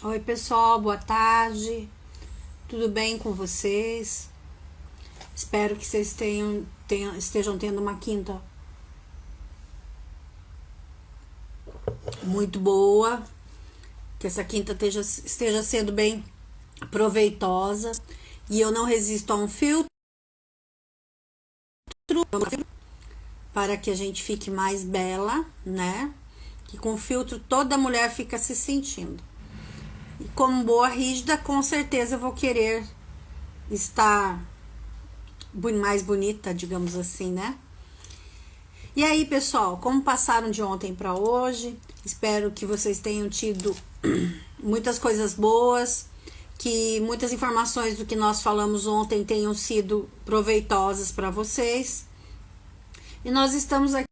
Oi, pessoal, boa tarde. Tudo bem com vocês? Espero que vocês estejam tendo uma quinta muito boa, que essa quinta esteja sendo bem proveitosa. E eu não resisto a um filtro para que a gente fique mais bela, né? Que com filtro toda mulher fica se sentindo. E como boa rígida, com certeza eu vou querer estar mais bonita, digamos assim, né? E aí, pessoal, como passaram de ontem para hoje? Espero que vocês tenham tido muitas coisas boas, que muitas informações do que nós falamos ontem tenham sido proveitosas para vocês. E nós estamos aqui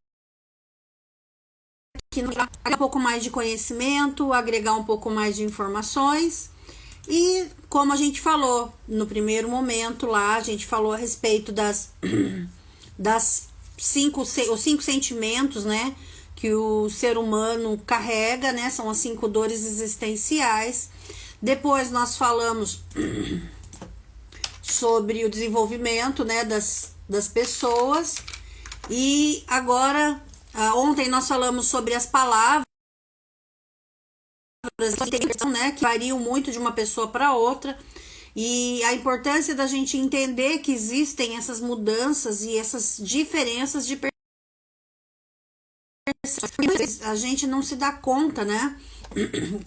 agregar um pouco mais de conhecimento, agregar um pouco mais de informações. E como a gente falou no primeiro momento lá, a gente falou a respeito os cinco sentimentos, né, que o ser humano carrega, né, são as 5 dores existenciais. Depois nós falamos sobre o desenvolvimento, né, das pessoas. E agora, ontem nós falamos sobre as palavras, né, que variam muito de uma pessoa para outra, e a importância da gente entender que existem essas mudanças e essas diferenças de percepção. A gente não se dá conta, né,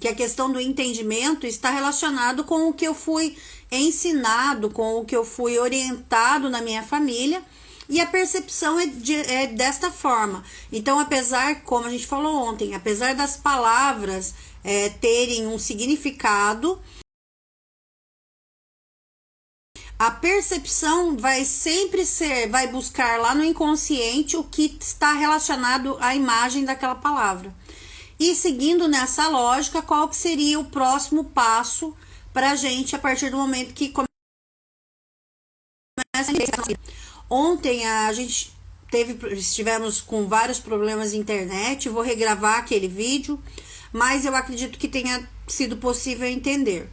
que a questão do entendimento está relacionado com o que eu fui ensinado, com o que eu fui orientado na minha família. E a percepção é desta forma. Então, apesar, como a gente falou ontem, apesar das palavras terem um significado, a percepção vai sempre vai buscar lá no inconsciente o que está relacionado à imagem daquela palavra. E seguindo nessa lógica, qual que seria o próximo passo para a gente a partir do momento que começa a... Ontem a gente estivemos com vários problemas de internet, vou regravar aquele vídeo, mas eu acredito que tenha sido possível entender.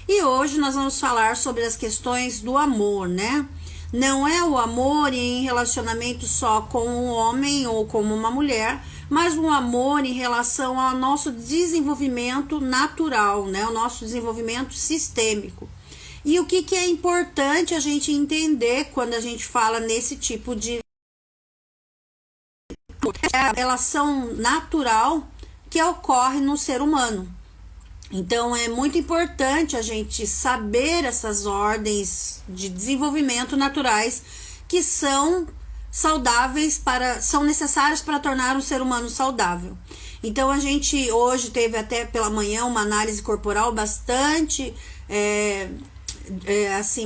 E hoje nós vamos falar sobre as questões do amor, né? Não é o amor em relacionamento só com um homem ou com uma mulher, mas um amor em relação ao nosso desenvolvimento natural, né? O nosso desenvolvimento sistêmico. E o que é importante a gente entender quando a gente fala nesse tipo de relação natural que ocorre no ser humano. Então é muito importante a gente saber essas ordens de desenvolvimento naturais que são saudáveis são necessárias para tornar um ser humano saudável. Então a gente hoje teve até pela manhã uma análise corporal bastante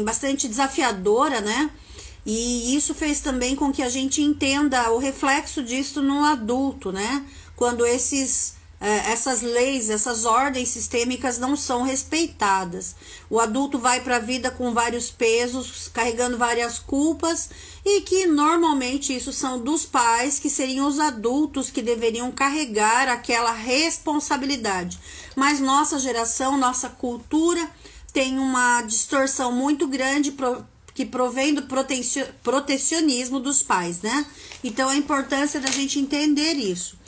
bastante desafiadora, né? E isso fez também com que a gente entenda o reflexo disso no adulto, né? Quando essas leis, essas ordens sistêmicas não são respeitadas. O adulto vai para a vida com vários pesos, carregando várias culpas, e que normalmente isso são dos pais, que seriam os adultos que deveriam carregar aquela responsabilidade. Mas nossa geração, nossa cultura tem uma distorção muito grande que provém do protecionismo dos pais, né? Então a importância da gente entender isso.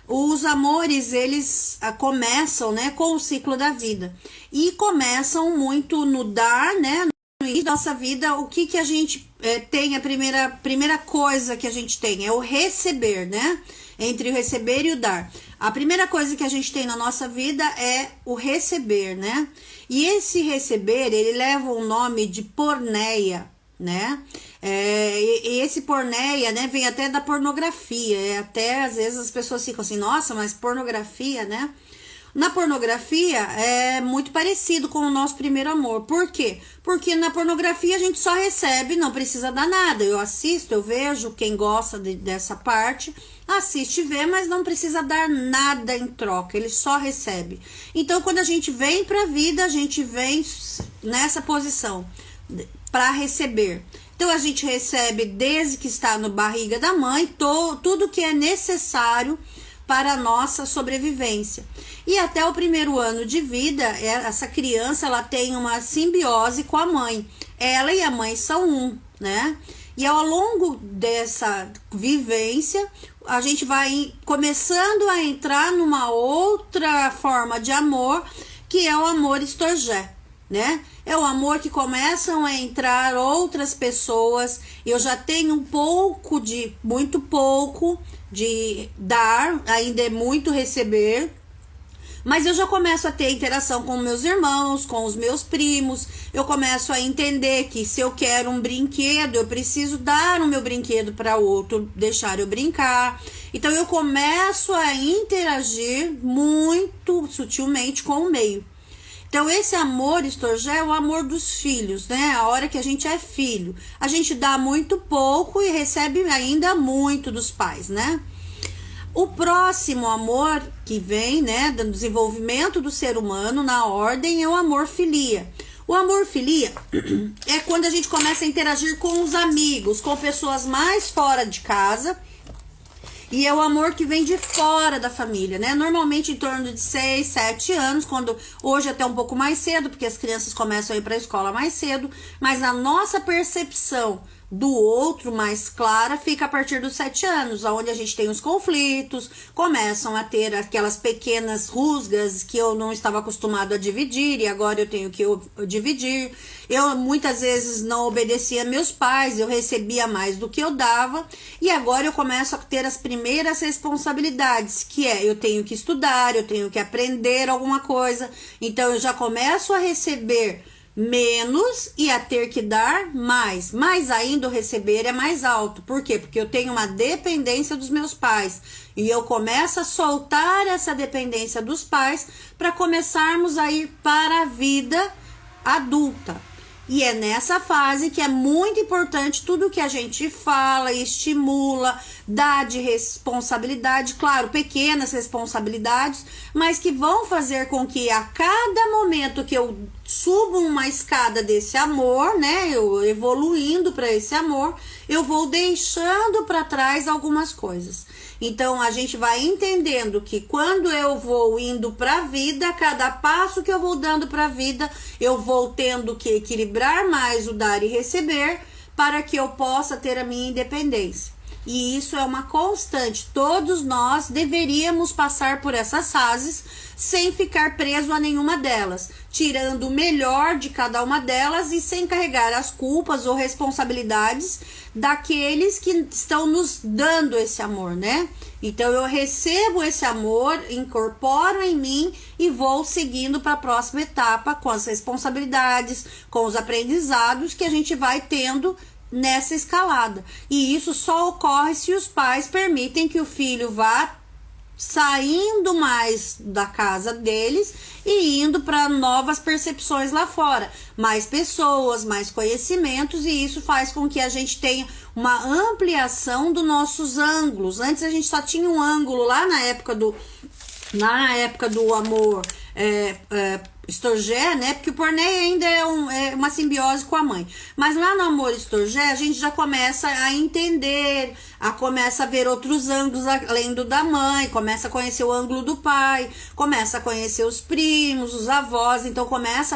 Os amores, eles começam, né, com o ciclo da vida. E começam muito no dar, né? No início da nossa vida, o que a gente tem, a primeira coisa que a gente tem é o receber, né? Entre o receber e o dar. A primeira coisa que a gente tem na nossa vida é o receber, né? E esse receber, ele leva o nome de porneia, né? E esse porneia, né, vem até da pornografia. Até às vezes as pessoas ficam assim, nossa, mas pornografia, né? Na pornografia é muito parecido com o nosso primeiro amor. Por quê? Porque na pornografia a gente só recebe, não precisa dar nada. Eu assisto, eu vejo, quem gosta dessa parte assiste e vê, mas não precisa dar nada em troca, ele só recebe. Então quando a gente vem para a vida, a gente vem nessa posição para receber. Então a gente recebe desde que está no barriga da mãe tudo que é necessário para a nossa sobrevivência. E até o primeiro ano de vida, essa criança ela tem uma simbiose com a mãe. Ela e a mãe são um, né? E ao longo dessa vivência, a gente vai começando a entrar numa outra forma de amor, que é o amor Storgé, né? É o amor que começam a entrar outras pessoas. Eu já tenho muito pouco de dar, ainda é muito receber. Mas eu já começo a ter interação com meus irmãos, com os meus primos. Eu começo a entender que se eu quero um brinquedo, eu preciso dar o meu brinquedo para outro, deixar eu brincar. Então eu começo a interagir muito sutilmente com o meio. Então esse amor Storgé é o amor dos filhos, né? A hora que a gente é filho, a gente dá muito pouco e recebe ainda muito dos pais, né? O próximo amor que vem, né, do desenvolvimento do ser humano na ordem é o amor filia. O amor filia é quando a gente começa a interagir com os amigos, com pessoas mais fora de casa. E é o amor que vem de fora da família, né? Normalmente em torno de 6, 7 anos, quando hoje até um pouco mais cedo, porque as crianças começam a ir para a escola mais cedo, mas a nossa percepção do outro mais clara fica a partir dos 7 anos, onde a gente tem os conflitos, começam a ter aquelas pequenas rusgas que eu não estava acostumado a dividir e agora eu tenho que dividir. Eu muitas vezes não obedecia meus pais, eu recebia mais do que eu dava e agora eu começo a ter as primeiras responsabilidades, que é eu tenho que estudar, eu tenho que aprender alguma coisa, então eu já começo a receber menos e a ter que dar mais. Mais ainda o receber é mais alto. Por quê? Porque eu tenho uma dependência dos meus pais. E eu começo a soltar essa dependência dos pais para começarmos a ir para a vida adulta. E é nessa fase que é muito importante tudo que a gente fala, estimula, dá de responsabilidade, claro, pequenas responsabilidades, mas que vão fazer com que a cada momento que eu subo uma escada desse amor, né, eu evoluindo para esse amor, eu vou deixando para trás algumas coisas. Então a gente vai entendendo que quando eu vou indo para a vida, cada passo que eu vou dando para a vida, eu vou tendo que equilibrar mais o dar e receber para que eu possa ter a minha independência. E isso é uma constante. Todos nós deveríamos passar por essas fases sem ficar preso a nenhuma delas, tirando o melhor de cada uma delas e sem carregar as culpas ou responsabilidades daqueles que estão nos dando esse amor, né? Então eu recebo esse amor, incorporo em mim e vou seguindo para a próxima etapa com as responsabilidades, com os aprendizados que a gente vai tendo nessa escalada. E isso só ocorre se os pais permitem que o filho vá saindo mais da casa deles e indo para novas percepções lá fora, mais pessoas, mais conhecimentos, e isso faz com que a gente tenha uma ampliação dos nossos ângulos. Antes a gente só tinha um ângulo lá na época do amor Storgé, né? Porque o Pornéia ainda é uma simbiose com a mãe. Mas lá no amor Storgé, a gente já começa a entender, começa a ver outros ângulos além do da mãe, começa a conhecer o ângulo do pai, começa a conhecer os primos, os avós. Então começa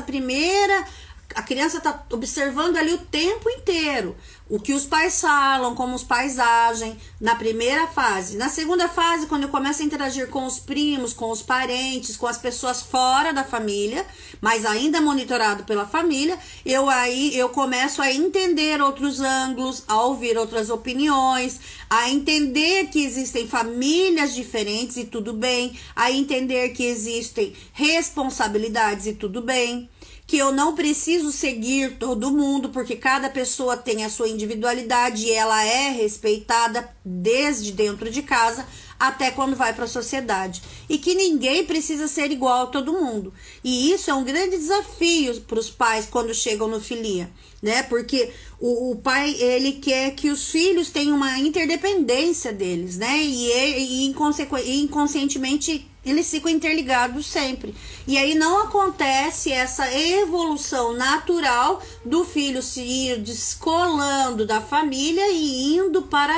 a criança está observando ali o tempo inteiro o que os pais falam, como os pais agem na primeira fase. Na segunda fase, quando eu começo a interagir com os primos, com os parentes, com as pessoas fora da família, mas ainda monitorado pela família, eu começo a entender outros ângulos, a ouvir outras opiniões, a entender que existem famílias diferentes e tudo bem, a entender que existem responsabilidades e tudo bem, que eu não preciso seguir todo mundo, porque cada pessoa tem a sua individualidade e ela é respeitada desde dentro de casa até quando vai para a sociedade. E que ninguém precisa ser igual a todo mundo. E isso é um grande desafio para os pais quando chegam no filia, né? Porque o pai, ele quer que os filhos tenham uma interdependência deles, né? E inconscientemente eles ficam interligados sempre. E aí não acontece essa evolução natural do filho se ir descolando da família e indo para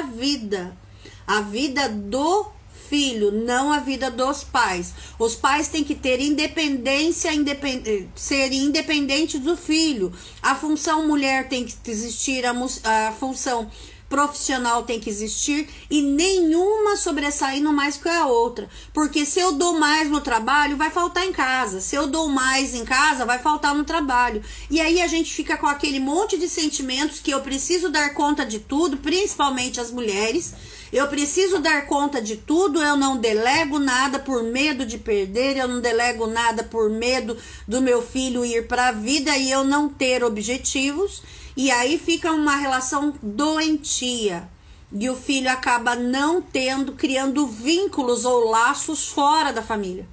a vida do filho, não a vida dos pais. Os pais têm que ter independência, ser independentes do filho. A função mulher tem que existir, a função profissional tem que existir e nenhuma sobressaindo mais que a outra, porque se eu dou mais no trabalho, vai faltar em casa, se eu dou mais em casa, vai faltar no trabalho, e aí a gente fica com aquele monte de sentimentos que eu preciso dar conta de tudo, principalmente as mulheres. Eu preciso dar conta de tudo, eu não delego nada por medo de perder, eu não delego nada por medo do meu filho ir para a vida e eu não ter objetivos. E aí fica uma relação doentia. E o filho acaba não criando vínculos ou laços fora da família.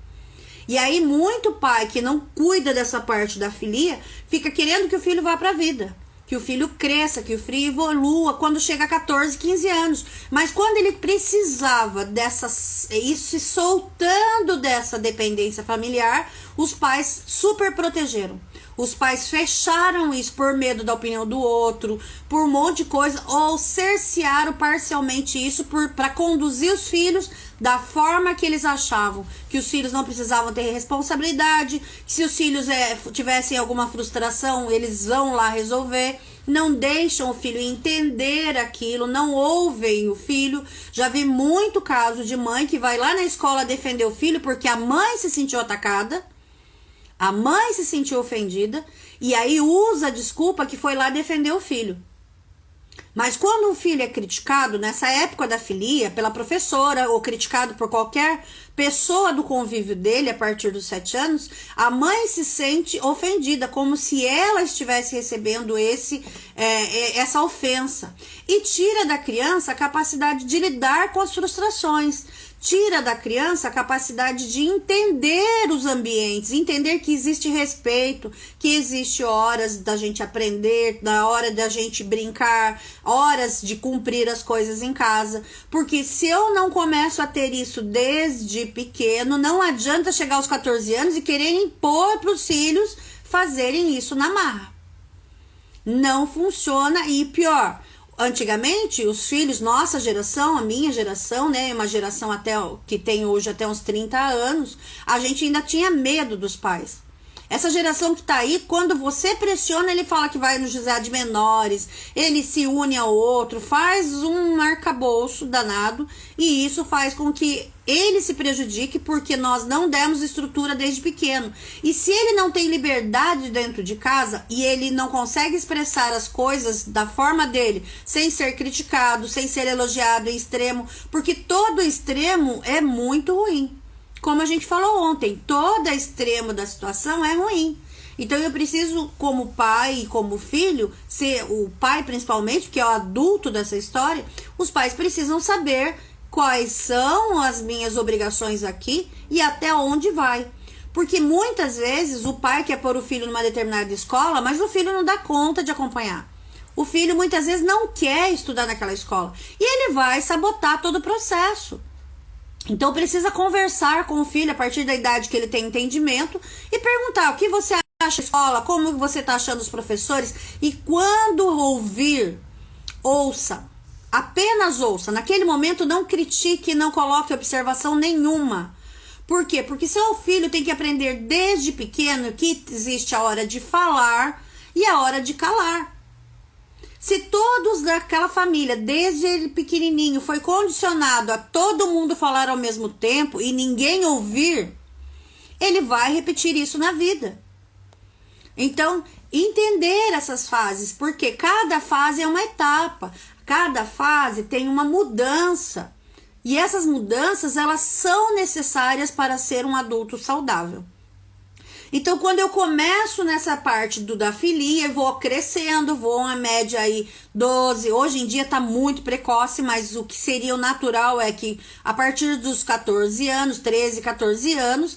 E aí muito pai que não cuida dessa parte da filia, fica querendo que o filho vá para a vida. Que o filho cresça, que o filho evolua quando chega a 14, 15 anos. Mas quando ele precisava isso se soltando dessa dependência familiar, os pais super protegeram. Os pais fecharam isso por medo da opinião do outro, por um monte de coisa, ou cercearam parcialmente isso para conduzir os filhos da forma que eles achavam, que os filhos não precisavam ter responsabilidade, que se os filhos tivessem alguma frustração, eles vão lá resolver. Não deixam o filho entender aquilo, não ouvem o filho. Já vi muito caso de mãe que vai lá na escola defender o filho porque a mãe se sentiu atacada, a mãe se sentiu ofendida e aí usa a desculpa que foi lá defender o filho. Mas quando um filho é criticado, nessa época da filia, pela professora ou criticado por qualquer pessoa do convívio dele a partir dos 7 anos, a mãe se sente ofendida, como se ela estivesse recebendo essa ofensa. E tira da criança a capacidade de lidar com as frustrações. Tira da criança a capacidade de entender os ambientes, entender que existe respeito, que existe horas da gente aprender, da hora da gente brincar, horas de cumprir as coisas em casa. Porque se eu não começo a ter isso desde pequeno, não adianta chegar aos 14 anos e querer impor para os filhos fazerem isso na marra. Não funciona e pior. Antigamente, os filhos, nossa geração, a minha geração, né, uma geração até que tem hoje até uns 30 anos, a gente ainda tinha medo dos pais. Essa geração que tá aí, quando você pressiona, ele fala que vai no juizado de menores, ele se une ao outro, faz um arcabouço danado, e isso faz com que ele se prejudique porque nós não demos estrutura desde pequeno. E se ele não tem liberdade dentro de casa e ele não consegue expressar as coisas da forma dele, sem ser criticado, sem ser elogiado em extremo, porque todo extremo é muito ruim. Como a gente falou ontem, todo extremo da situação é ruim. Então eu preciso, como pai e como filho, ser o pai principalmente, que é o adulto dessa história, os pais precisam saber quais são as minhas obrigações aqui e até onde vai. Porque muitas vezes o pai quer pôr o filho numa determinada escola, mas o filho não dá conta de acompanhar. O filho muitas vezes não quer estudar naquela escola e ele vai sabotar todo o processo. Então precisa conversar com o filho a partir da idade que ele tem entendimento e perguntar o que você acha da escola, como você está achando os professores, e quando ouvir, ouça, apenas ouça. Naquele momento não critique, não coloque observação nenhuma. Por quê? Porque seu filho tem que aprender desde pequeno que existe a hora de falar e a hora de calar. Se todos daquela família, desde ele pequenininho, foi condicionado a todo mundo falar ao mesmo tempo e ninguém ouvir, ele vai repetir isso na vida. Então, entender essas fases, porque cada fase é uma etapa, cada fase tem uma mudança. E essas mudanças, elas são necessárias para ser um adulto saudável. Então, quando eu começo nessa parte da filia, vou crescendo, vou uma média aí 12, hoje em dia tá muito precoce, mas o que seria o natural é que a partir dos 14 anos, 13, 14 anos,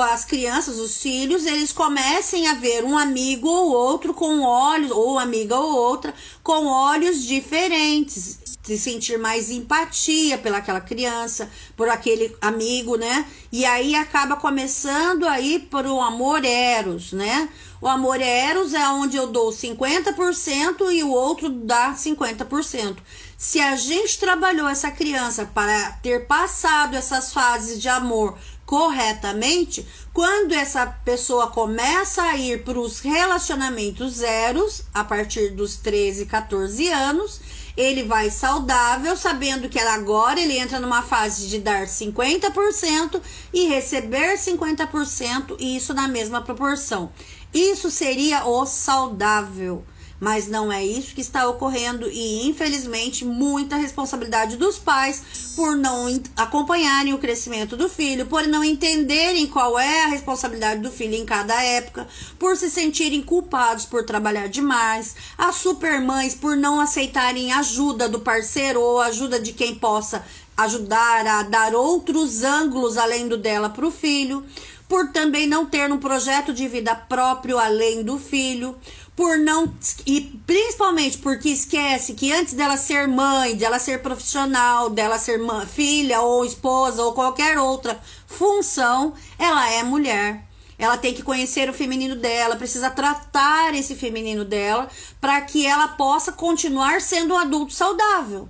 as crianças, os filhos, eles comecem a ver um amigo ou outro com olhos, ou amiga ou outra, com olhos diferentes. se sentir mais empatia pelaquela criança, por aquele amigo, né? E aí acaba começando a ir para o amor eros, né? O amor eros é onde eu dou 50% e o outro dá 50%. Se a gente trabalhou essa criança para ter passado essas fases de amor corretamente, quando essa pessoa começa a ir para os relacionamentos zeros, a partir dos 13, 14 anos, ele vai saudável, sabendo que agora ele entra numa fase de dar 50% e receber 50%, e isso na mesma proporção. Isso seria o saudável, mas não é isso que está ocorrendo e, infelizmente, muita responsabilidade dos pais por não acompanharem o crescimento do filho, por não entenderem qual é a responsabilidade do filho em cada época, por se sentirem culpados por trabalhar demais, as supermães por não aceitarem ajuda do parceiro ou ajuda de quem possa ajudar a dar outros ângulos além do dela para o filho, por também não ter um projeto de vida próprio além do filho, por não, e principalmente porque esquece que antes dela ser mãe, dela ser profissional, dela ser filha ou esposa ou qualquer outra função, ela é mulher. Ela tem que conhecer o feminino dela, precisa tratar esse feminino dela para que ela possa continuar sendo um adulto saudável.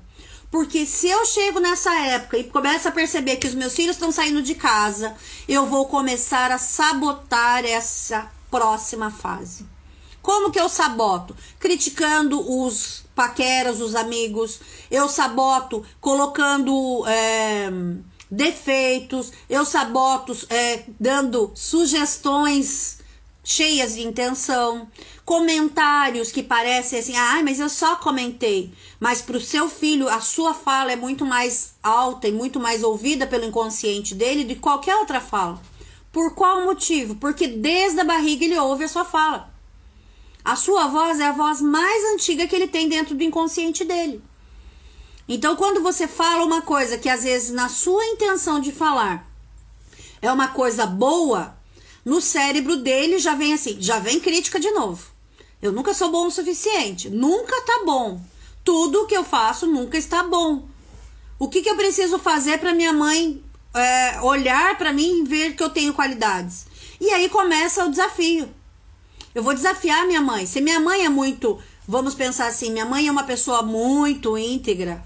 Porque se eu chego nessa época e começo a perceber que os meus filhos estão saindo de casa, eu vou começar a sabotar essa próxima fase. Como que eu saboto? Criticando os paqueras, os amigos. Eu saboto colocando defeitos. Eu saboto dando sugestões cheias de intenção, comentários que parecem assim, mas eu só comentei, mas para o seu filho a sua fala é muito mais alta e muito mais ouvida pelo inconsciente dele do que qualquer outra fala. Por qual motivo? Porque desde a barriga ele ouve a sua fala. A sua voz é a voz mais antiga que ele tem dentro do inconsciente dele. Então, quando você fala uma coisa que às vezes na sua intenção de falar é uma coisa boa, no cérebro dele já vem assim, já vem crítica de novo. Eu nunca sou bom o suficiente, nunca tá bom. Tudo que eu faço nunca está bom. O que eu preciso fazer para minha mãe olhar para mim e ver que eu tenho qualidades? E aí começa o desafio. Eu vou desafiar minha mãe. Se minha mãe é muito, vamos pensar assim, minha mãe é uma pessoa muito íntegra,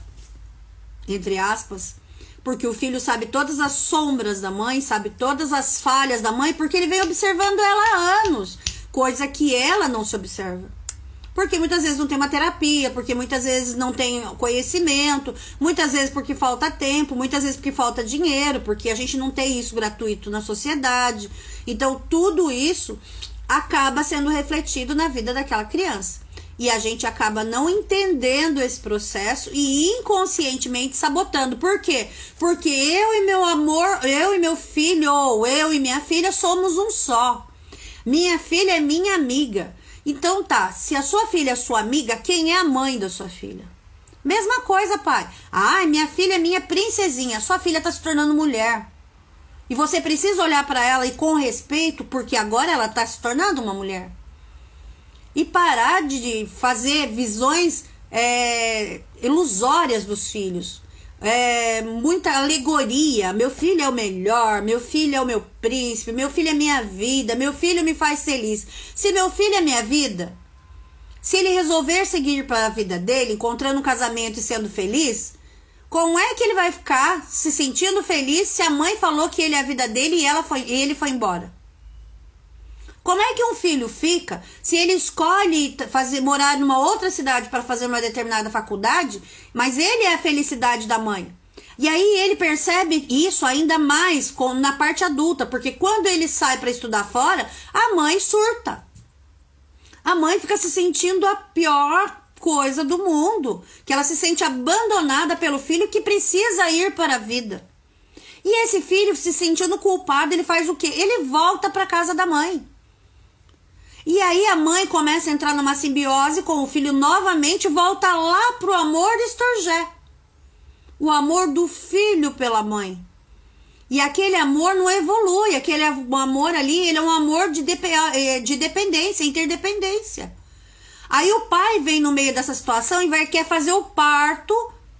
entre aspas, porque o filho sabe todas as sombras da mãe, sabe todas as falhas da mãe, porque ele vem observando ela há anos, coisa que ela não se observa. Porque muitas vezes não tem uma terapia, porque muitas vezes não tem conhecimento, muitas vezes porque falta tempo, muitas vezes porque falta dinheiro, porque a gente não tem isso gratuito na sociedade. Então, tudo isso acaba sendo refletido na vida daquela criança. E a gente acaba não entendendo esse processo e inconscientemente sabotando. Por quê? Porque eu e meu amor, eu e meu filho, ou eu e minha filha somos um só. Minha filha é minha amiga. Então tá, se a sua filha é sua amiga, quem é a mãe da sua filha? Mesma coisa, pai. Minha filha é minha princesinha, sua filha tá se tornando mulher. E você precisa olhar para ela e com respeito, porque agora ela está se tornando uma mulher. E parar de fazer visões ilusórias dos filhos. Muita alegoria. Meu filho é o melhor, meu filho é o meu príncipe, meu filho é minha vida, meu filho me faz feliz. Se meu filho é minha vida, se ele resolver seguir para a vida dele, encontrando um casamento e sendo feliz, como é que ele vai ficar se sentindo feliz se a mãe falou que ele é a vida dele e ele foi embora? Como é que um filho fica se ele escolhe morar numa outra cidade para fazer uma determinada faculdade, mas ele é a felicidade da mãe? E aí ele percebe isso ainda mais na parte adulta, porque quando ele sai para estudar fora, a mãe surta. A mãe fica se sentindo a pior coisa do mundo, que ela se sente abandonada pelo filho que precisa ir para a vida. E esse filho, se sentindo culpado, ele faz o quê? Ele volta para casa da mãe. E aí a mãe começa a entrar numa simbiose com o filho novamente, volta lá pro amor de Sturgé. O amor do filho pela mãe. E aquele amor não evolui, aquele amor ali, ele é um amor de dependência, interdependência. Aí o pai vem no meio dessa situação e quer fazer o parto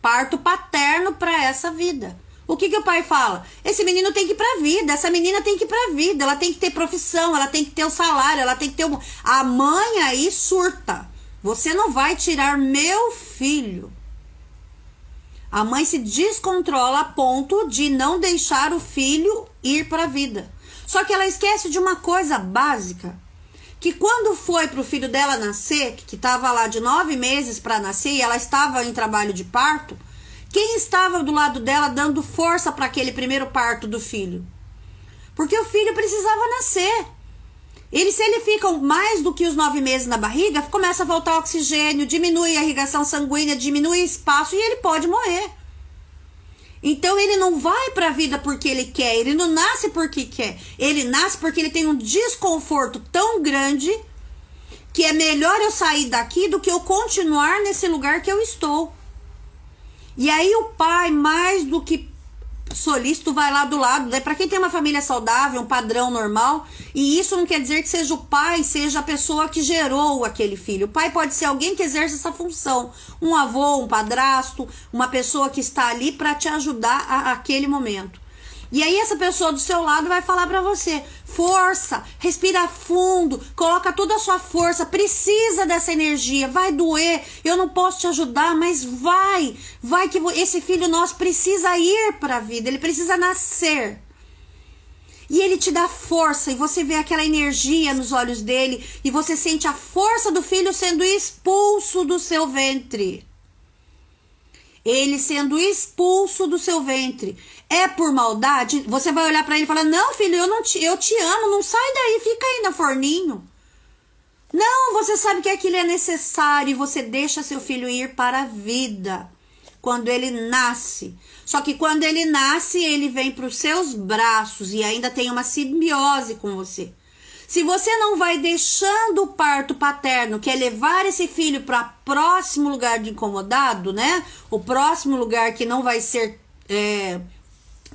parto paterno para essa vida. O que o pai fala? Esse menino tem que ir pra vida, essa menina tem que ir pra vida, ela tem que ter profissão, ela tem que ter o salário, ela tem que ter o... A mãe aí surta. Você não vai tirar meu filho. A mãe se descontrola a ponto de não deixar o filho ir pra vida. Só que ela esquece de uma coisa básica. Que quando foi pro filho dela nascer, que estava lá de 9 meses para nascer e ela estava em trabalho de parto, quem estava do lado dela dando força para aquele primeiro parto do filho? Porque o filho precisava nascer. Se ele fica mais do que os 9 meses na barriga, começa a voltar o oxigênio, diminui a irrigação sanguínea, diminui o espaço e ele pode morrer. Então ele não vai para a vida porque ele quer, ele não nasce porque quer. Ele nasce porque ele tem um desconforto tão grande que é melhor eu sair daqui do que eu continuar nesse lugar que eu estou. E aí o pai, mais do que solícito, vai lá do lado, né? Para quem tem uma família saudável, um padrão normal, e isso não quer dizer que seja o pai, seja a pessoa que gerou aquele filho. O pai pode ser alguém que exerce essa função, um avô, um padrasto, uma pessoa que está ali para te ajudar aquele momento. E aí essa pessoa do seu lado vai falar para você: força, respira fundo, coloca toda a sua força, precisa dessa energia, vai doer, eu não posso te ajudar, mas vai que esse filho nosso precisa ir para a vida, ele precisa nascer. E ele te dá força, e você vê aquela energia nos olhos dele, e você sente a força do filho sendo expulso do seu ventre. Ele sendo expulso do seu ventre. É por maldade? Você vai olhar para ele e falar: não, filho, eu te amo, não sai daí, fica aí no forninho. Não, você sabe que aquilo é necessário e você deixa seu filho ir para a vida quando ele nasce. Só que quando ele nasce, ele vem para os seus braços e ainda tem uma simbiose com você. Se você não vai deixando o parto paterno, que é levar esse filho para próximo lugar de incomodado, né? O próximo lugar que não vai ser,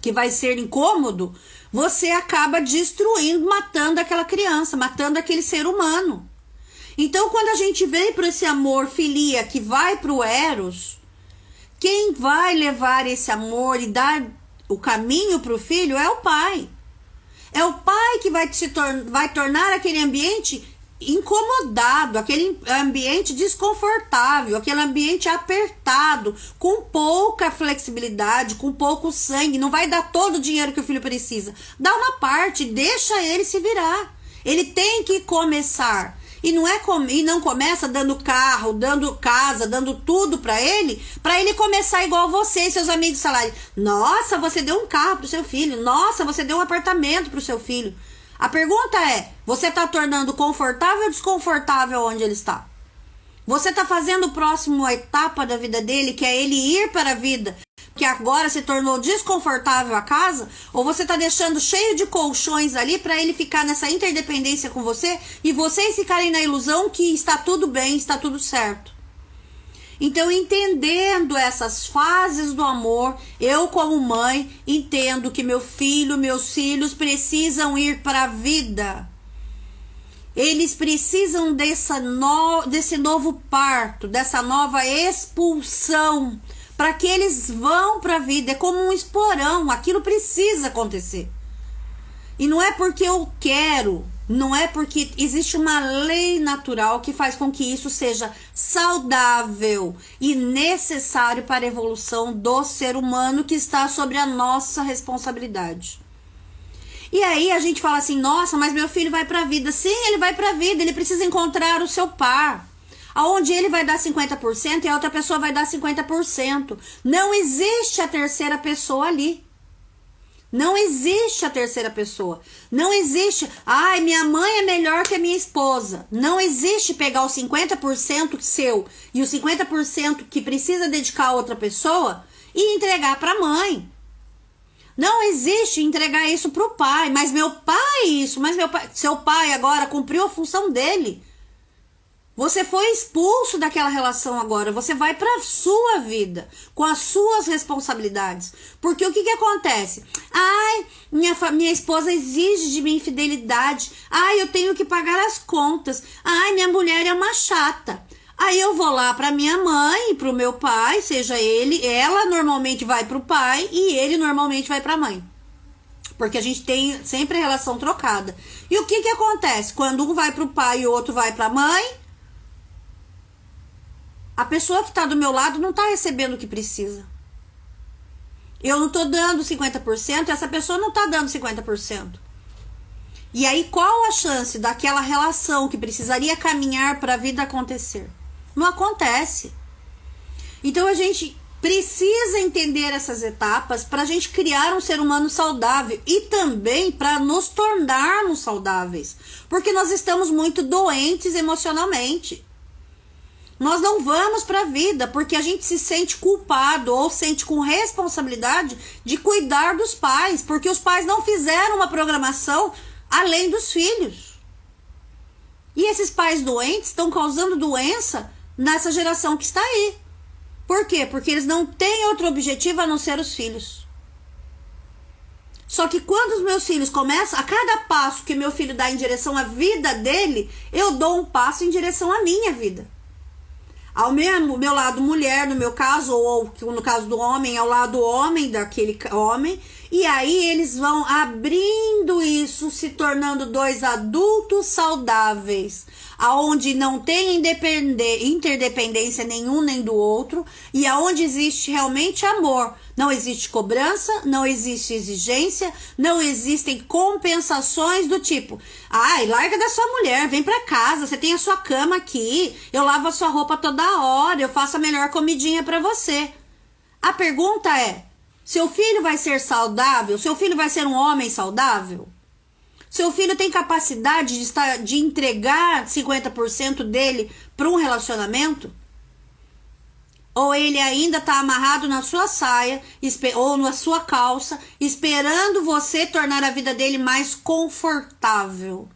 que vai ser incômodo, você acaba destruindo, matando aquela criança, matando aquele ser humano. Então, quando a gente vem para esse amor filia que vai para o Eros, quem vai levar esse amor e dar o caminho para o filho é o pai. É o pai que vai tornar aquele ambiente incomodado, aquele ambiente desconfortável, aquele ambiente apertado, com pouca flexibilidade, com pouco sangue. Não vai dar todo o dinheiro que o filho precisa. Dá uma parte, deixa ele se virar. Ele tem que começar. E não começa dando carro, dando casa, dando tudo para ele começar igual você e seus amigos falarem: nossa, você deu um carro pro seu filho, nossa, você deu um apartamento pro seu filho. A pergunta é: você tá tornando confortável ou desconfortável onde ele está? Você tá fazendo o próximo etapa da vida dele, que é ele ir para a vida, que agora se tornou desconfortável a casa, ou você tá deixando cheio de colchões ali para ele ficar nessa interdependência com você e vocês ficarem na ilusão que está tudo bem, está tudo certo? Então, entendendo essas fases do amor, eu como mãe entendo que meus filhos precisam ir para a vida. Eles precisam desse novo parto, dessa nova expulsão, para que eles vão para a vida. É como um esporão, aquilo precisa acontecer. E não é porque eu quero, não é porque existe uma lei natural que faz com que isso seja saudável e necessário para a evolução do ser humano, que está sobre a nossa responsabilidade. E aí a gente fala assim: nossa, mas meu filho vai para a vida. Sim, ele vai para a vida, ele precisa encontrar o seu par. Aonde ele vai dar 50% e a outra pessoa vai dar 50%. Não existe a terceira pessoa ali. Não existe a terceira pessoa. Não existe: ai, minha mãe é melhor que a minha esposa. Não existe pegar o 50% seu e o 50% que precisa dedicar a outra pessoa e entregar para a mãe. Não existe entregar isso para o pai. Mas meu pai seu pai agora cumpriu a função dele. Você foi expulso daquela relação agora. Você vai para a sua vida com as suas responsabilidades. Porque o que acontece? Ai, minha esposa exige de mim fidelidade. Ai, eu tenho que pagar as contas. Ai, minha mulher é uma chata. Aí eu vou lá para minha mãe e pro meu pai, seja ele, ela normalmente vai pro pai e ele normalmente vai pra mãe. Porque a gente tem sempre relação trocada. E o que acontece? Quando um vai pro pai e o outro vai pra mãe, a pessoa que tá do meu lado não tá recebendo o que precisa. Eu não tô dando 50%, essa pessoa não tá dando 50%. E aí qual a chance daquela relação que precisaria caminhar para a vida acontecer? Não acontece. Então a gente precisa entender essas etapas para a gente criar um ser humano saudável e também para nos tornarmos saudáveis, porque nós estamos muito doentes emocionalmente. Nós não vamos para a vida porque a gente se sente culpado ou sente com responsabilidade de cuidar dos pais, porque os pais não fizeram uma programação além dos filhos. E esses pais doentes estão causando doença nessa geração que está aí. Por quê? Porque eles não têm outro objetivo a não ser os filhos. Só que quando os meus filhos começam, a cada passo que meu filho dá em direção à vida dele, eu dou um passo em direção à minha vida. Ao meu lado mulher, no meu caso, ou no caso do homem, ao lado homem daquele homem, e aí eles vão abrindo isso, se tornando dois adultos saudáveis, aonde não tem interdependência nenhum nem do outro, e aonde existe realmente amor. Não existe cobrança, não existe exigência, não existem compensações do tipo, ai, larga da sua mulher, vem pra casa, você tem a sua cama aqui, eu lavo a sua roupa toda hora, eu faço a melhor comidinha pra você. A pergunta é, seu filho vai ser saudável? Seu filho vai ser um homem saudável? Seu filho tem capacidade de entregar 50% dele para um relacionamento? Ou ele ainda está amarrado na sua saia ou na sua calça, esperando você tornar a vida dele mais confortável?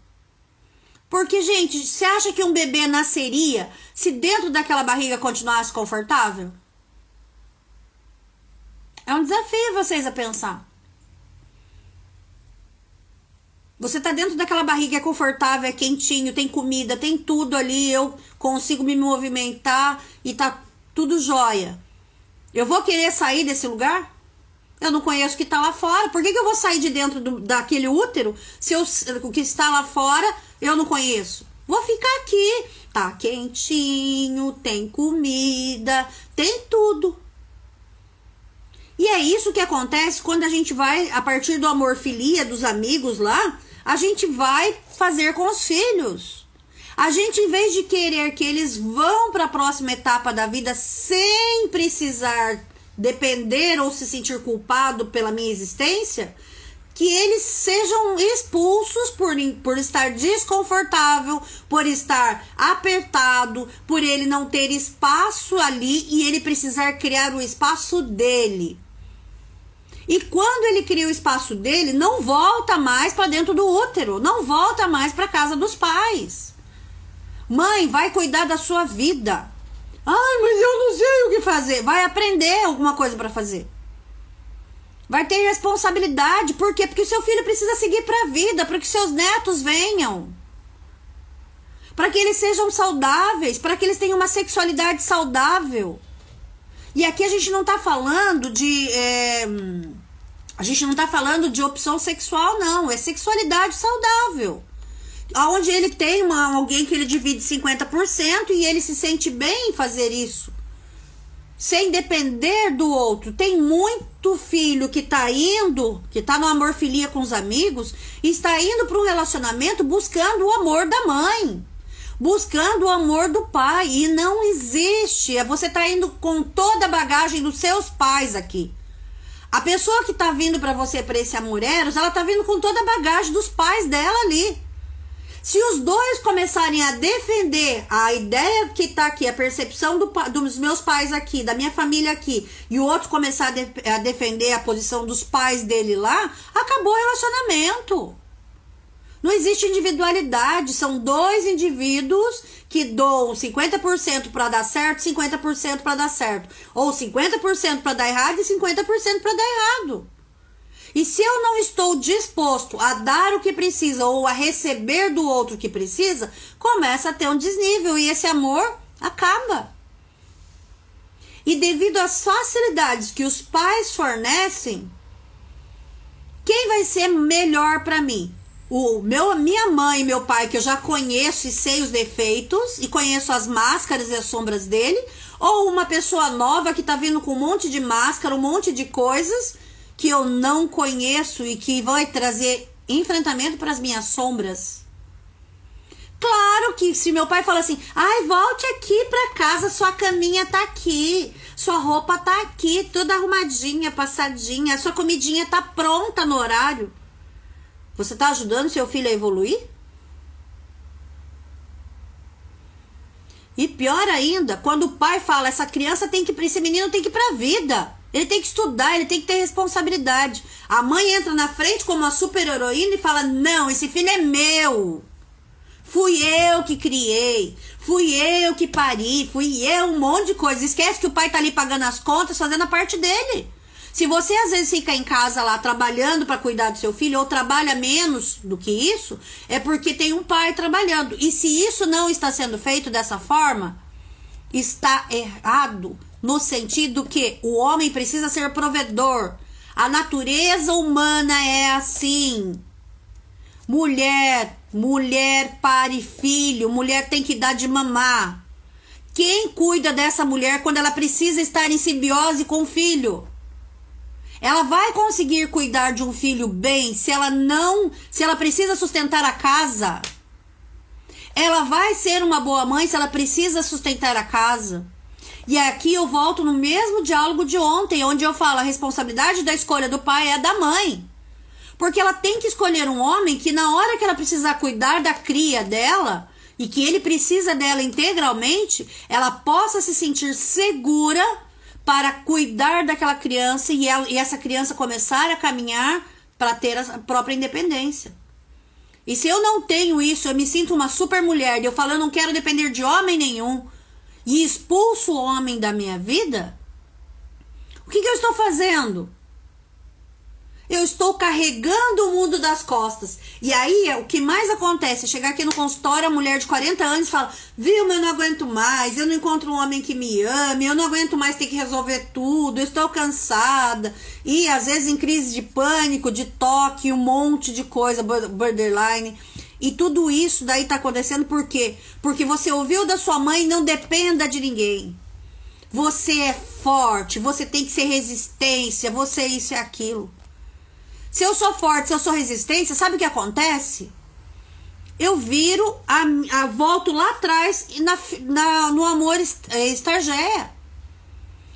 Porque, gente, você acha que um bebê nasceria se dentro daquela barriga continuasse confortável? É um desafio vocês a pensar. Você tá dentro daquela barriga, é confortável, é quentinho, tem comida, tem tudo ali, eu consigo me movimentar e tá tudo jóia. Eu vou querer sair desse lugar? Eu não conheço o que tá lá fora. Por que eu vou sair de dentro daquele útero se o que está lá fora eu não conheço? Vou ficar aqui. Tá quentinho, tem comida, tem tudo. E é isso que acontece quando a gente vai, a partir do amor filia, dos amigos lá, a gente vai fazer com os filhos. A gente, em vez de querer que eles vão para a próxima etapa da vida sem precisar depender ou se sentir culpado pela minha existência, que eles sejam expulsos por estar desconfortável, por estar apertado, por ele não ter espaço ali e ele precisar criar o espaço dele. E quando ele cria o espaço dele, não volta mais para dentro do útero, não volta mais para casa dos pais. Mãe, vai cuidar da sua vida. Ai, mas eu não sei o que fazer. Vai aprender alguma coisa para fazer. Vai ter responsabilidade. Por quê? Porque o seu filho precisa seguir para a vida, para que seus netos venham. Para que eles sejam saudáveis, para que eles tenham uma sexualidade saudável. E aqui a gente não tá falando de... a gente não tá falando de opção sexual, não. É sexualidade saudável. Onde ele tem alguém que ele divide 50% e ele se sente bem em fazer isso. Sem depender do outro. Tem muito filho que tá no amor filia com os amigos, e está indo para um relacionamento buscando o amor da mãe. Buscando o amor do pai. E não existe. Você tá indo com toda a bagagem dos seus pais aqui. A pessoa que tá vindo para você, para esse Amoreros, ela tá vindo com toda a bagagem dos pais dela ali. Se os dois começarem a defender a ideia que tá aqui, a percepção dos meus pais aqui, da minha família aqui, e o outro começar a defender a posição dos pais dele lá, acabou o relacionamento. Não existe individualidade, são dois indivíduos que doam 50% para dar certo, 50% para dar certo. Ou 50% para dar errado e 50% para dar errado. E se eu não estou disposto a dar o que precisa ou a receber do outro o que precisa, começa a ter um desnível. E esse amor Acaba. E devido às facilidades que os pais fornecem, quem vai ser melhor para mim? Minha mãe e meu pai, que eu já conheço e sei os defeitos, e conheço as máscaras e as sombras dele, ou uma pessoa nova que tá vindo com um monte de máscara, um monte de coisas que eu não conheço e que vai trazer enfrentamento para as minhas sombras? Claro que se meu pai fala assim, ai, volte aqui pra casa, sua caminha tá aqui, sua roupa tá aqui, toda arrumadinha, passadinha, sua comidinha tá pronta no horário. Você tá ajudando seu filho a evoluir? E pior ainda, quando o pai fala, esse menino tem que ir pra vida. Ele tem que estudar, ele tem que ter responsabilidade. A mãe entra na frente como uma super heroína e fala, não, esse filho é meu. Fui eu que criei, fui eu que pari, fui eu, um monte de coisa. Esquece que o pai tá ali pagando as contas, fazendo a parte dele. Se você às vezes fica em casa lá trabalhando para cuidar do seu filho, ou trabalha menos do que isso, é porque tem um pai trabalhando. E se isso não está sendo feito dessa forma, está errado, no sentido que o homem precisa ser provedor. A natureza humana é assim. Mulher pare filho, mulher tem que dar de mamar. Quem cuida dessa mulher quando ela precisa estar em simbiose com o filho? Ela vai conseguir cuidar de um filho bem se ela precisa sustentar a casa? Ela vai ser uma boa mãe se ela precisa sustentar a casa? E aqui eu volto no mesmo diálogo de ontem, onde eu falo, a responsabilidade da escolha do pai é da mãe. Porque ela tem que escolher um homem que na hora que ela precisar cuidar da cria dela, e que ele precisa dela integralmente, ela possa se sentir segura para cuidar daquela criança e essa criança começar a caminhar para ter a própria independência. E se eu não tenho isso, eu me sinto uma super mulher, e eu falo, eu não quero depender de homem nenhum, e expulso o homem da minha vida, o que eu estou fazendo? Eu estou carregando o mundo das costas. E aí, o que mais acontece? Chegar aqui no consultório, a mulher de 40 anos fala, viu, eu não aguento mais, eu não encontro um homem que me ame, eu não aguento mais ter que resolver tudo, eu estou cansada. E às vezes em crise de pânico, de toque, um monte de coisa, borderline. E tudo isso daí tá acontecendo por quê? Porque você ouviu da sua mãe, não dependa de ninguém. Você é forte, você tem que ser resistência, você é isso e aquilo. Se eu sou forte, se eu sou resistência, sabe o que acontece? Eu viro, volto lá atrás no amor estargeia.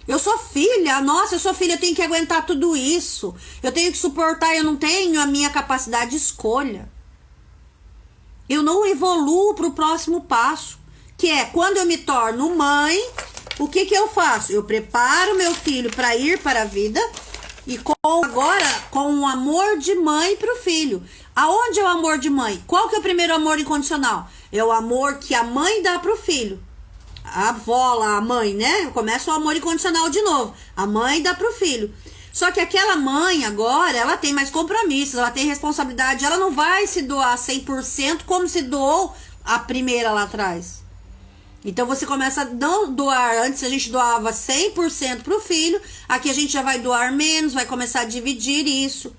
Eu sou filha, nossa, eu sou filha, eu tenho que aguentar tudo isso. Eu tenho que suportar, eu não tenho a minha capacidade de escolha. Eu não evoluo para o próximo passo, que é quando eu me torno mãe, o que eu faço? Eu preparo meu filho para ir para a vida. E agora, com o amor de mãe para o filho. Aonde é o amor de mãe? Qual que é o primeiro amor incondicional? É o amor que a mãe dá para o filho. A avó lá, a mãe, né? Começa o amor incondicional de novo. A mãe dá para o filho. Só que aquela mãe agora, ela tem mais compromissos, ela tem responsabilidade. Ela não vai se doar 100% como se doou a primeira lá atrás. Então você começa a não doar, antes a gente doava 100% para o filho, aqui a gente já vai doar menos, vai começar a dividir isso,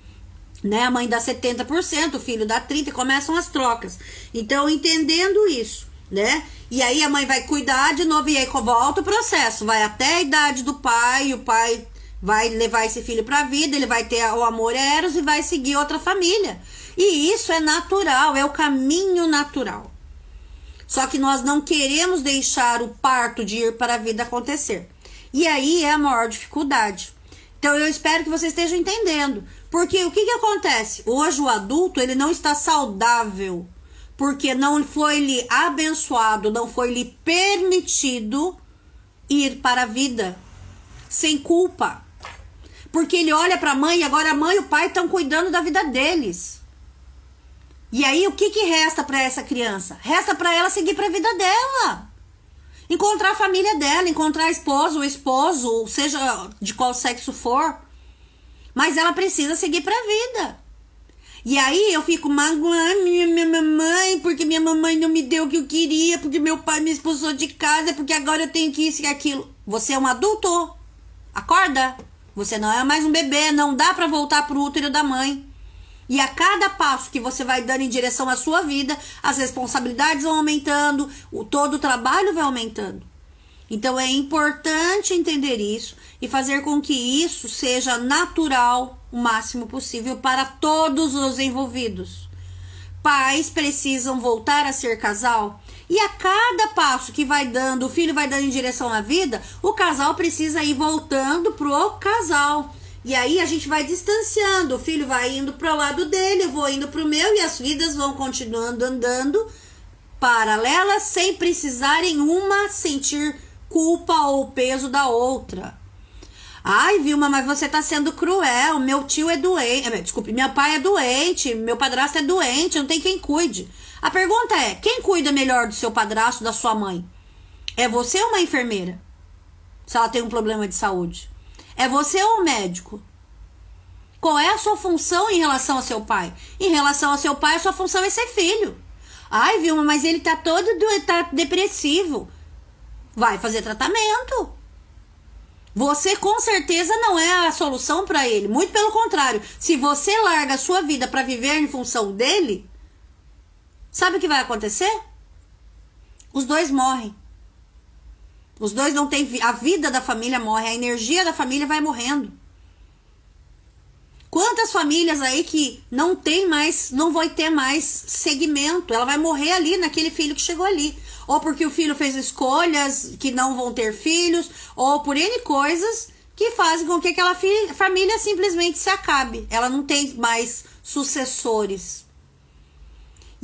né? A mãe dá 70%, o filho dá 30%, e começam as trocas. Então, entendendo isso, né? E aí a mãe vai cuidar de novo, e aí volta o processo, vai até a idade do pai, e o pai vai levar esse filho para a vida, ele vai ter o amor eros e vai seguir outra família. E isso é natural, é o caminho natural. Só que nós não queremos deixar o parto de ir para a vida acontecer. E aí é a maior dificuldade. Então eu espero que você esteja entendendo. Porque o que acontece? Hoje o adulto ele não está saudável. Porque não foi lhe abençoado, não foi lhe permitido ir para a vida. Sem culpa. Porque ele olha para a mãe e agora a mãe e o pai estão cuidando da vida deles. E aí, o que resta para essa criança? Resta para ela seguir para a vida dela. Encontrar a família dela, encontrar a esposa, o esposo, seja de qual sexo for. Mas ela precisa seguir para a vida. E aí eu fico magoando minha mamãe, porque minha mamãe não me deu o que eu queria, porque meu pai me expulsou de casa, porque agora eu tenho que isso e aquilo. Você é um adulto. Acorda. Você não é mais um bebê, não dá pra voltar pro útero da mãe. E a cada passo que você vai dando em direção à sua vida, as responsabilidades vão aumentando, todo o trabalho vai aumentando. Então é importante entender isso e fazer com que isso seja natural o máximo possível para todos os envolvidos. Pais precisam voltar a ser casal e a cada passo que vai dando, o filho vai dando em direção à vida, o casal precisa ir voltando pro casal. E aí a gente vai distanciando, o filho vai indo pro lado dele, eu vou indo pro meu e as vidas vão continuando andando paralelas sem precisarem uma sentir culpa ou peso da outra. Ai, Vilma, mas você tá sendo cruel, meu tio é doente, desculpe, meu pai é doente, meu padrasto é doente, não tem quem cuide. A pergunta é, quem cuida melhor do seu padrasto, da sua mãe? É você ou uma enfermeira? Se ela tem um problema de saúde. É você ou um médico? Qual é a sua função em relação ao seu pai? Em relação ao seu pai, a sua função é ser filho. Ai, Vilma, mas ele tá tá depressivo. Vai fazer tratamento. Você com certeza não é a solução para ele. Muito pelo contrário. Se você larga a sua vida para viver em função dele, sabe o que vai acontecer? Os dois morrem. Os dois não têm... A vida da família morre. A energia da família vai morrendo. Quantas famílias aí que não tem mais, não vai ter mais segmento. Ela vai morrer ali naquele filho que chegou ali. Ou porque o filho fez escolhas que não vão ter filhos, ou por N coisas que fazem com que aquela família simplesmente se acabe. Ela não tem mais sucessores.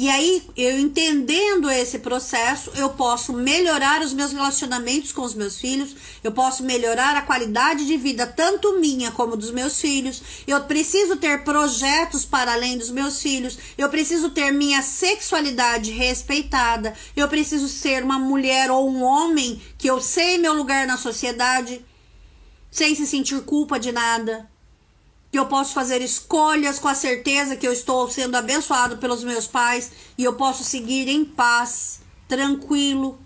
E aí, eu entendendo esse processo, eu posso melhorar os meus relacionamentos com os meus filhos, eu posso melhorar a qualidade de vida, tanto minha como dos meus filhos. Eu preciso ter projetos para além dos meus filhos, eu preciso ter minha sexualidade respeitada, eu preciso ser uma mulher ou um homem que eu sei meu lugar na sociedade, sem se sentir culpa de nada. Que eu posso fazer escolhas com a certeza que eu estou sendo abençoado pelos meus pais e eu posso seguir em paz, tranquilo,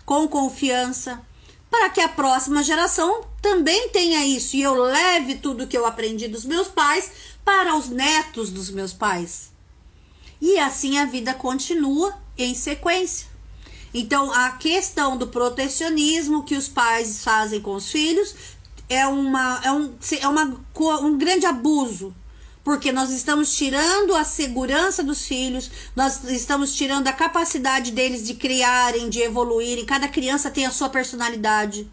com confiança, para que a próxima geração também tenha isso e eu leve tudo que eu aprendi dos meus pais para os netos dos meus pais. E assim a vida continua em sequência. Então, a questão do protecionismo que os pais fazem com os filhos é um grande abuso, porque nós estamos tirando a segurança dos filhos, nós estamos tirando a capacidade deles de criarem, de evoluírem. Cada criança tem a sua personalidade.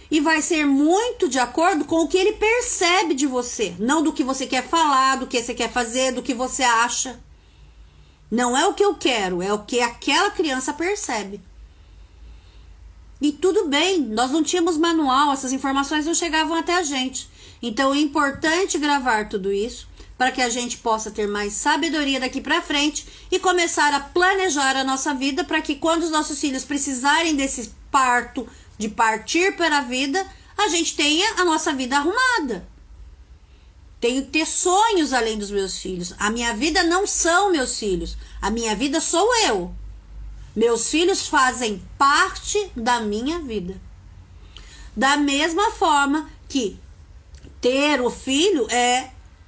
E vai ser muito de acordo com o que ele percebe de você, não do que você quer falar, do que você quer fazer, do que você acha. Não é o que eu quero, é o que aquela criança percebe. E tudo bem, nós não tínhamos manual, essas informações não chegavam até a gente. Então é importante gravar tudo isso para que a gente possa ter mais sabedoria daqui para frente e começar a planejar a nossa vida para que quando os nossos filhos precisarem desse parto, de partir para a vida, a gente tenha a nossa vida arrumada. Tenho que ter sonhos além dos meus filhos. A minha vida não são meus filhos, a minha vida sou eu. Meus filhos fazem parte da minha vida. Da mesma forma que ter o filho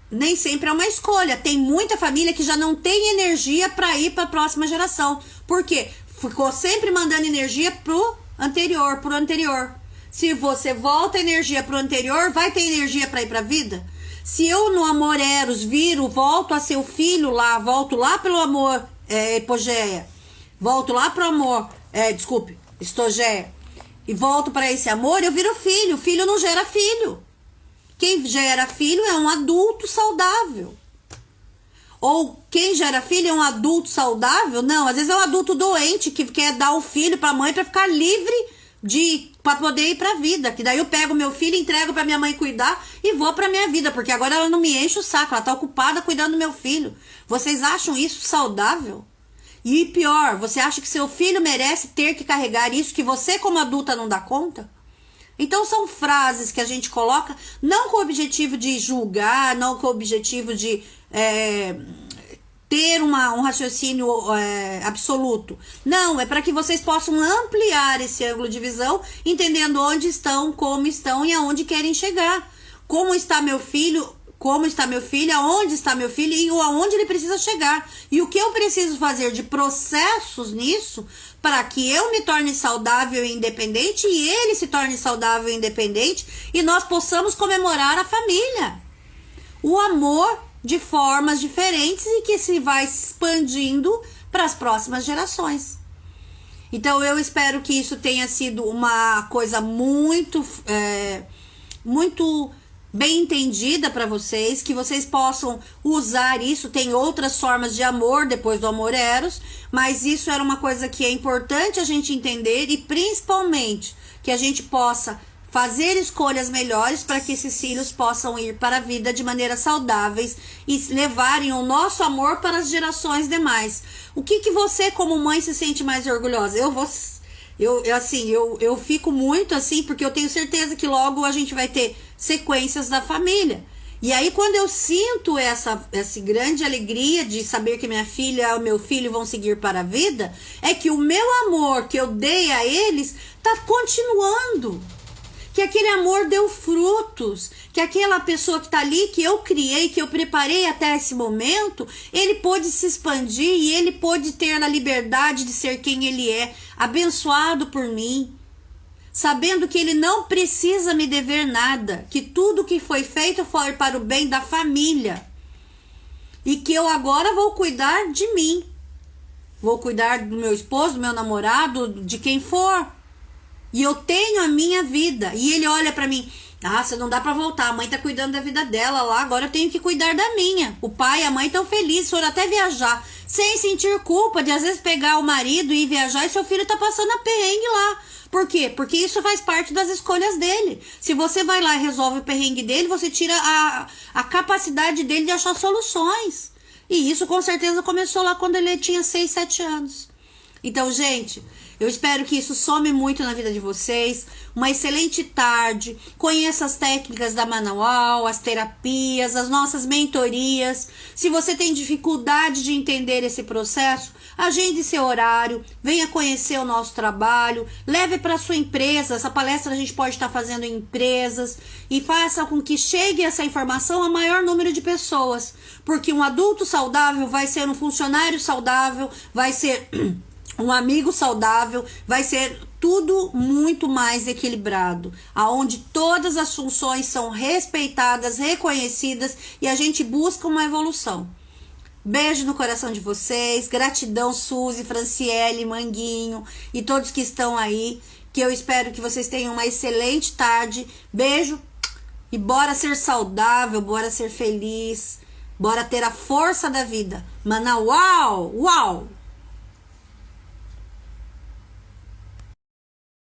nem sempre é uma escolha. Tem muita família que já não tem energia para ir para a próxima geração. Por quê? Ficou sempre mandando energia pro anterior. Se você volta energia pro anterior, vai ter energia para ir para a vida? Se eu no Amor Eros volto a ser o filho lá, volto lá pelo amor Hipogeia, volto lá pro amor, Histogeia, e volto para esse amor, eu viro filho. Filho não gera filho. Quem gera filho é um adulto saudável. Ou quem gera filho é um adulto saudável? Não, às vezes é um adulto doente que quer dar o filho para a mãe para ficar livre para poder ir para a vida. Que daí eu pego meu filho, entrego para minha mãe cuidar e vou para minha vida, porque agora ela não me enche o saco, ela tá ocupada cuidando do meu filho. Vocês acham isso saudável? E pior, você acha que seu filho merece ter que carregar isso que você como adulta não dá conta? Então são frases que a gente coloca não com o objetivo de julgar, não com o objetivo de ter um raciocínio absoluto. Não, é para que vocês possam ampliar esse ângulo de visão, entendendo onde estão, como estão e aonde querem chegar. Como está meu filho, aonde está meu filho e aonde ele precisa chegar. E o que eu preciso fazer de processos nisso para que eu me torne saudável e independente e ele se torne saudável e independente e nós possamos comemorar a família. O amor de formas diferentes e que se vai expandindo para as próximas gerações. Então eu espero que isso tenha sido uma coisa muito bem entendida para vocês, que vocês possam usar isso. Tem outras formas de amor depois do amor eros, mas isso era uma coisa que é importante a gente entender e principalmente que a gente possa fazer escolhas melhores para que esses filhos possam ir para a vida de maneira saudáveis e levarem o nosso amor para as gerações demais. O que você como mãe se sente mais orgulhosa? Eu fico muito assim, porque eu tenho certeza que logo a gente vai ter sequências da família. E aí quando eu sinto essa grande alegria de saber que minha filha e o meu filho vão seguir para a vida, é que o meu amor que eu dei a eles está continuando. Que aquele amor deu frutos, que aquela pessoa que está ali, que eu criei, que eu preparei até esse momento, ele pôde se expandir e ele pôde ter a liberdade de ser quem ele é, abençoado por mim, sabendo que ele não precisa me dever nada, que tudo que foi feito foi para o bem da família e que eu agora vou cuidar de mim, vou cuidar do meu esposo, do meu namorado, de quem for. E eu tenho a minha vida. E ele olha pra mim. Você não dá pra voltar. A mãe tá cuidando da vida dela lá. Agora eu tenho que cuidar da minha. O pai e a mãe estão felizes. Foram até viajar. Sem sentir culpa de às vezes pegar o marido e ir viajar. E seu filho tá passando a perrengue lá. Por quê? Porque isso faz parte das escolhas dele. Se você vai lá e resolve o perrengue dele, você tira a capacidade dele de achar soluções. E isso com certeza começou lá quando ele tinha 6, 7 anos. Então, gente, eu espero que isso some muito na vida de vocês. Uma excelente tarde. Conheça as técnicas da Manual, as terapias, as nossas mentorias. Se você tem dificuldade de entender esse processo, agende seu horário, venha conhecer o nosso trabalho, leve para sua empresa. Essa palestra a gente pode estar fazendo em empresas e faça com que chegue essa informação a maior número de pessoas. Porque um adulto saudável vai ser um funcionário saudável, vai ser um amigo saudável, vai ser tudo muito mais equilibrado, aonde todas as funções são respeitadas, reconhecidas e a gente busca uma evolução. Beijo no coração de vocês, gratidão Suzy, Franciele, Manguinho e todos que estão aí, que eu espero que vocês tenham uma excelente tarde. Beijo e bora ser saudável, bora ser feliz, bora ter a força da vida. Manual, uau!